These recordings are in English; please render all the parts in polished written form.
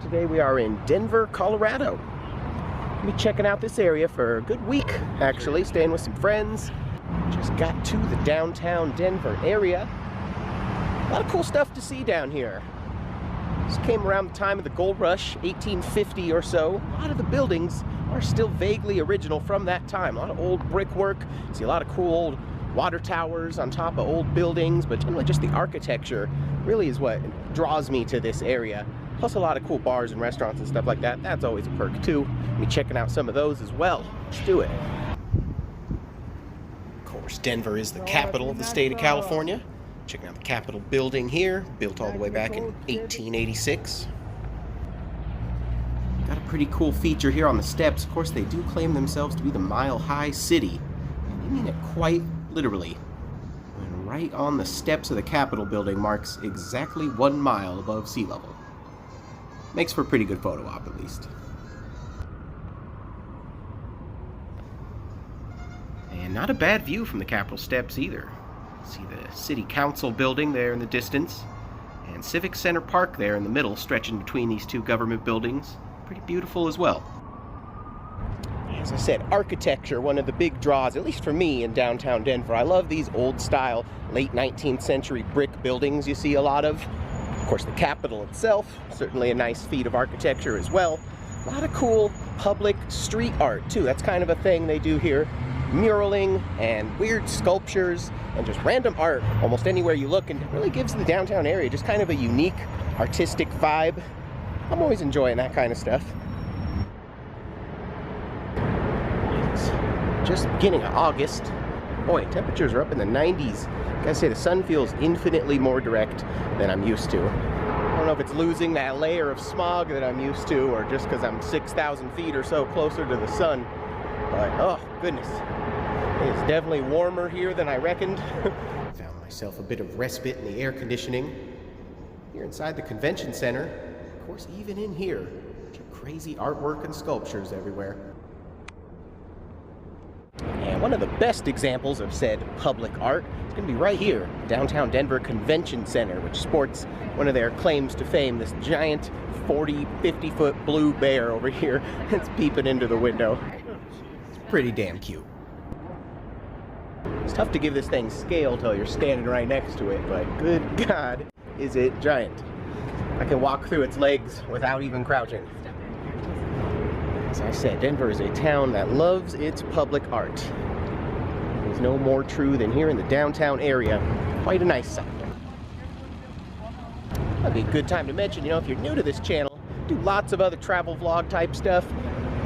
Today we are in Denver, Colorado. We'll be checking out this area for a good week, actually, staying with some friends. Just got to the downtown Denver area. A lot of cool stuff to see down here. This came around the time of the gold rush, 1850 or so. A lot of the buildings are still vaguely original from that time. A lot of old brickwork. See a lot of cool old water towers on top of old buildings, but generally just the architecture really is what draws me to this area. Plus a lot of cool bars and restaurants and stuff like that. That's always a perk too. We'll be checking out some of those as well. Let's do it. Of course, Denver is the capital of the state of California. Checking out the Capitol building here, built all the way back in 1886. Got a pretty cool feature here on the steps. Of course, they do claim themselves to be the mile-high city. And they mean it quite literally. And right on the steps of the Capitol building marks exactly 1 mile above sea level. Makes for a pretty good photo op, at least. And not a bad view from the Capitol steps either. See the City Council building there in the distance, and Civic Center Park there in the middle, stretching between these two government buildings. Pretty beautiful as well. As I said, architecture, one of the big draws, at least for me, in downtown Denver. I love these old-style, late 19th century brick buildings you see a lot of. Of course, the Capitol itself, certainly a nice feat of architecture as well. A lot of cool public street art, too. That's kind of a thing they do here. Muraling and weird sculptures and just random art almost anywhere you look, and it really gives the downtown area just kind of a unique artistic vibe. I'm always enjoying that kind of stuff. It's just beginning of August. Boy, temperatures are up in the 90s. Gotta say, the sun feels infinitely more direct than I'm used to. I don't know if it's losing that layer of smog that I'm used to, or just because I'm 6,000 feet or so closer to the sun. But, oh, goodness. It's definitely warmer here than I reckoned. Found myself a bit of respite in the air conditioning. Here inside the convention center, of course, even in here, crazy artwork and sculptures everywhere. And one of the best examples of said public art is going to be right here, downtown Denver Convention Center, which sports one of their claims to fame, this giant 40, 50-foot blue bear over here that's peeping into the window. Pretty damn cute. It's tough to give this thing scale till you're standing right next to it, but good God, is it giant. I can walk through its legs without even crouching. As I said, Denver is a town that loves its public art. There's no more true than here in the downtown area. Quite a nice sight. That'd be a good time to mention, if you're new to this channel, I do lots of other travel vlog type stuff.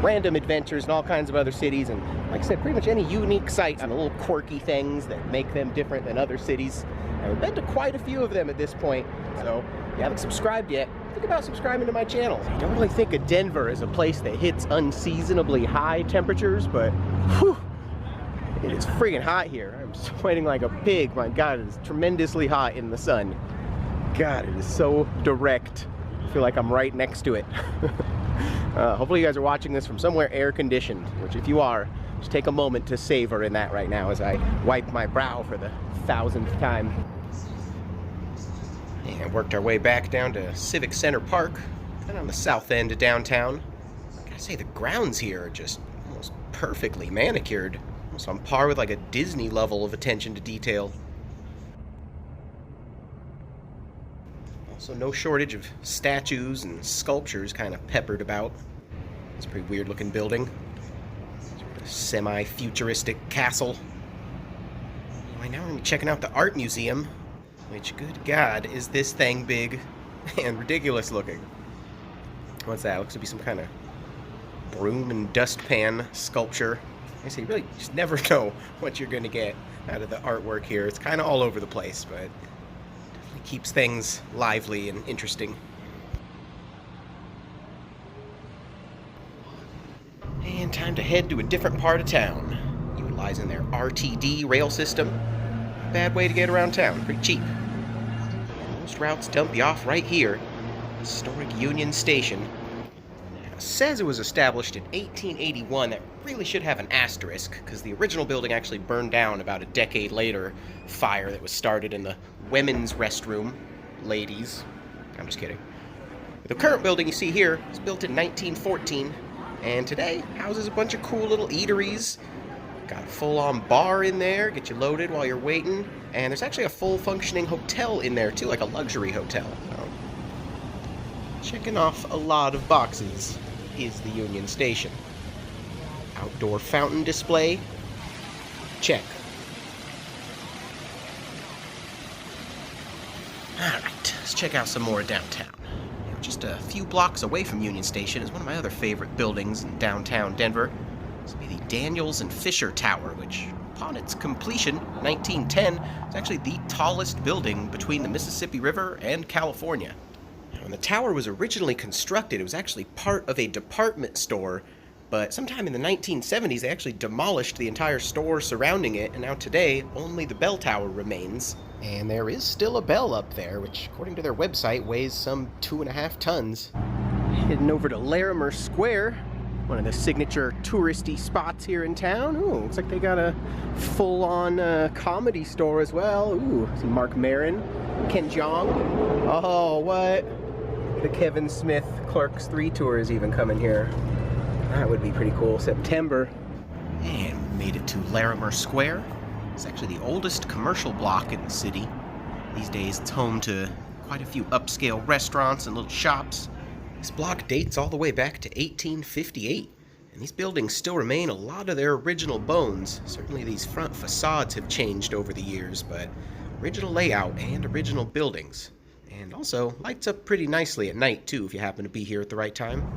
Random adventures in all kinds of other cities, and like I said, pretty much any unique sites and little quirky things that make them different than other cities. And we've been to quite a few of them at this point, so if you haven't subscribed yet, think about subscribing to my channel. I don't really think of Denver as a place that hits unseasonably high temperatures, but whew, it is friggin' hot here. I'm sweating like a pig. My God, it is tremendously hot in the sun. God, it is so direct. I feel like I'm right next to it. Hopefully you guys are watching this from somewhere air-conditioned, which if you are, just take a moment to savor in that right now as I wipe my brow for the 1000th time. And worked our way back down to Civic Center Park, kind of on the south end of downtown. I gotta say, the grounds here are just almost perfectly manicured, almost on par with like a Disney level of attention to detail. Also, no shortage of statues and sculptures kind of peppered about. It's a pretty weird looking building. Sort of semi-futuristic castle. Anyway, now we're going to be checking out the art museum, which, good God, is this thing big and ridiculous looking. What's that? Looks to be some kind of broom and dustpan sculpture. I say, you really just never know what you're going to get out of the artwork here. It's kind of all over the place, but keeps things lively and interesting. And time to head to a different part of town, utilizing their RTD rail system. Bad way to get around town, pretty cheap. Most routes dump you off right here, historic Union Station. Now, it says it was established in 1881. That really should have an asterisk, because the original building actually burned down about a decade later. Fire that was started in the women's restroom. Ladies. I'm just kidding. The current building you see here was built in 1914, and today houses a bunch of cool little eateries. Got a full-on bar in there, get you loaded while you're waiting, and there's actually a full functioning hotel in there too, like a luxury hotel. So, checking off a lot of boxes is the Union Station. Outdoor fountain display, check. Alright, let's check out some more downtown. Just a few blocks away from Union Station is one of my other favorite buildings in downtown Denver. This would be the Daniels and Fisher Tower, which, upon its completion, 1910, is actually the tallest building between the Mississippi River and California. When the tower was originally constructed, it was actually part of a department store, but sometime in the 1970s, they actually demolished the entire store surrounding it, and now today, only the bell tower remains. And there is still a bell up there, which, according to their website, weighs some 2.5 tons. Heading over to Larimer Square, one of the signature touristy spots here in town. Ooh, looks like they got a full-on comedy store as well. Ooh, see Mark Maron, Ken Jeong. Oh, what? The Kevin Smith Clerks 3 tour is even coming here. That would be pretty cool. September. And we made it to Larimer Square. It's actually the oldest commercial block in the city. These days it's home to quite a few upscale restaurants and little shops. This block dates all the way back to 1858, and these buildings still remain a lot of their original bones. Certainly these front facades have changed over the years, but original layout and original buildings. And also lights up pretty nicely at night too if you happen to be here at the right time.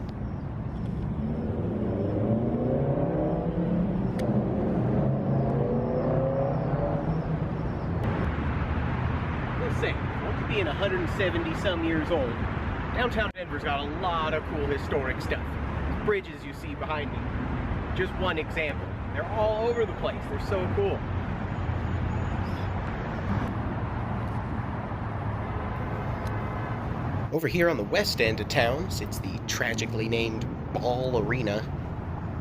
Being 170 some years old, downtown Denver's got a lot of cool historic stuff. The bridges you see behind me, just one example. They're all over the place. They're so cool. Over here on the west end of town sits the tragically named Ball Arena.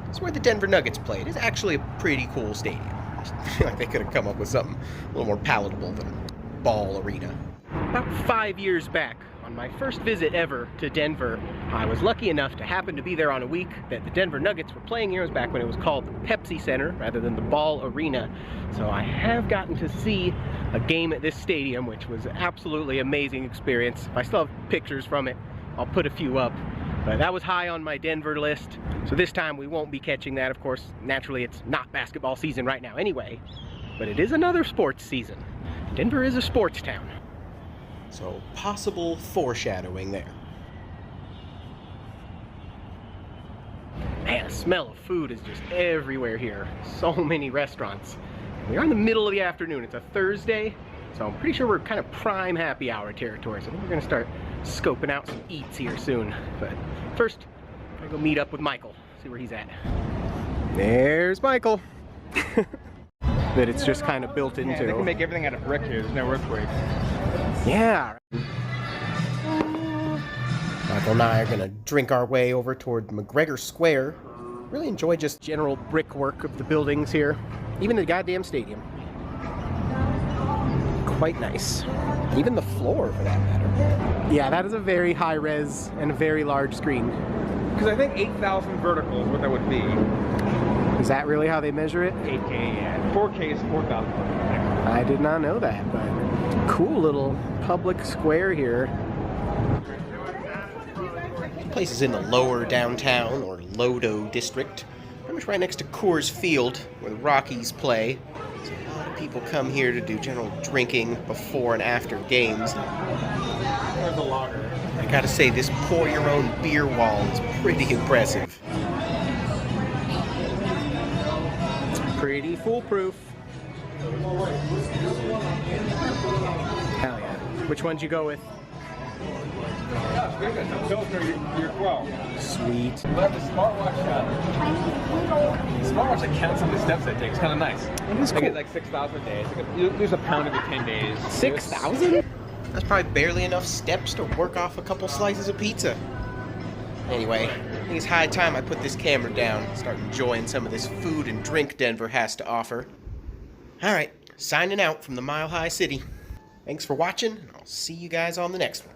It's where the Denver Nuggets play. It is actually a pretty cool stadium. I feel like they could have come up with something a little more palatable than Ball Arena. About 5 years back, on my first visit ever to Denver, I was lucky enough to happen to be there on a week that the Denver Nuggets were playing here. It was back when it was called the Pepsi Center rather than the Ball Arena. So I have gotten to see a game at this stadium, which was an absolutely amazing experience. I still have pictures from it. I'll put a few up. But that was high on my Denver list. So this time we won't be catching that. Of course, naturally it's not basketball season right now anyway. But it is another sports season. Denver is a sports town. So, possible foreshadowing there. Man, the smell of food is just everywhere here. So many restaurants. We are in the middle of the afternoon. It's a Thursday, so I'm pretty sure we're kind of prime happy hour territory. So I think we're going to start scoping out some eats here soon. But first, I'm going to go meet up with Michael, see where he's at. There's Michael. That it's just kind of built into. Yeah, they can make everything out of brick here. There's no earthquakes. Yeah. Michael and I are gonna drink our way over toward McGregor Square. Really enjoy just general brickwork of the buildings here. Even the goddamn stadium. Quite nice. Even the floor, for that matter. Yeah, that is a very high res and a very large screen. Because I think 8,000 vertical is what that would be. Is that really how they measure it? 8K, yeah. 4K is 4,000. I did not know that, but cool little public square here. This place is in the lower downtown, or Lodo district, pretty much right next to Coors Field, where the Rockies play. So a lot of people come here to do general drinking before and after games. There's a lager. I gotta say, this pour-your-own beer wall is pretty impressive. Pretty foolproof. Hell yeah. Which one'd you go with? You're 12. Sweet. We have the smartwatch. Smartwatch that counts how many steps I take. It's kind of nice. It is cool. I get like 6,000 a day. It's like you lose a pound every 10 days. 6,000? That's probably barely enough steps to work off a couple slices of pizza. Anyway, I think it's high time I put this camera down and start enjoying some of this food and drink Denver has to offer. Alright, signing out from the Mile High City. Thanks for watching, and I'll see you guys on the next one.